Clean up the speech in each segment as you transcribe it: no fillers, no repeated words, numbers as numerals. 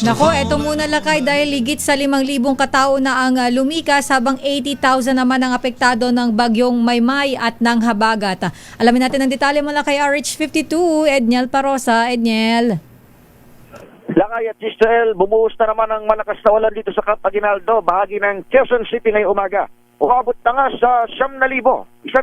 Nako, eto muna lakay dahil ligit sa 5,000 katao na ang lumikas habang 80,000 naman ang apektado ng bagyong Maymay at ng Habagat. Alamin natin ang detalye mula kay RH52, Edniel Parosa. Edniel. Lakay at Giselle, bumuhos na naman ang malakas na ulan dito sa Camp Aguinaldo, bahagi ng Quezon City ngayong umaga. Umabot na nga sa 9,000, 144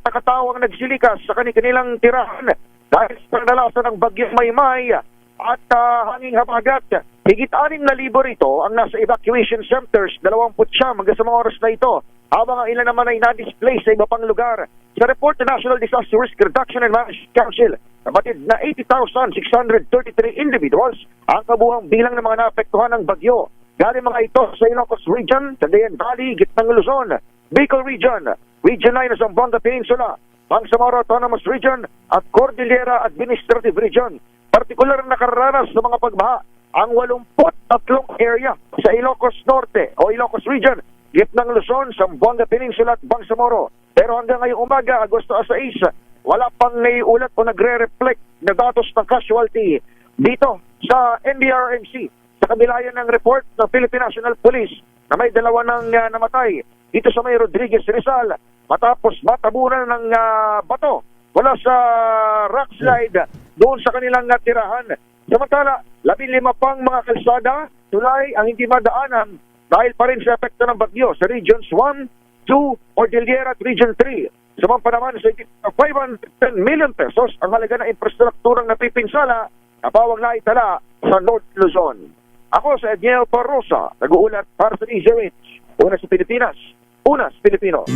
na katao ang nagsilikas sa kanilang tirahan dahil sa pagdalasan ng bagyong Maymay at hanging habagat. Higit 6,000 rito ang nasa evacuation centers, 29 hanggang sa mga oras na ito, habang ang ilan naman ay na-display sa iba pang lugar. Sa report ng National Disaster Risk Reduction and Management Council, nabatid na 80,633 individuals ang kabuuang bilang ng mga naapektuhan ng bagyo. Galing mga ito sa Ilocos Region, Cagayan Valley, Gitnang Luzon, Bicol Region, Region 9 ng Zamboanga Peninsula, Bangsamoro Autonomous Region at Cordillera Administrative Region. Partikular na nakaranas ng mga pagbaha ang 83 area sa Ilocos Norte o Ilocos Region, Gitnang Luzon, Zamboanga Peninsula at Bangsamoro. Pero hanggang ngayong umaga, Agosto 6, wala pang naiulat o nagre-reflect na datos ng casualty dito sa NDRMC. Sa kabilayan ng report ng Philippine National Police na may 2 nang namatay dito sa may Rodriguez Rizal matapos matabunan ng bato mula sa rock slide doon sa kanilang tirahan. Samantala, 15 pang mga kalsada, tulay ang hindi madaanan dahil pa rin sa epekto ng bagyo sa Regions 1, 2, Cordillera at Region 3. Sumampa naman sa 510 million pesos ang halaga ng infrastrukturang napipinsala na bawang naitala sa North Luzon. Ako sa Edniel Parosa, nag-uulat para sa DZRH. Una sa Pilipinas, una sa Pilipino.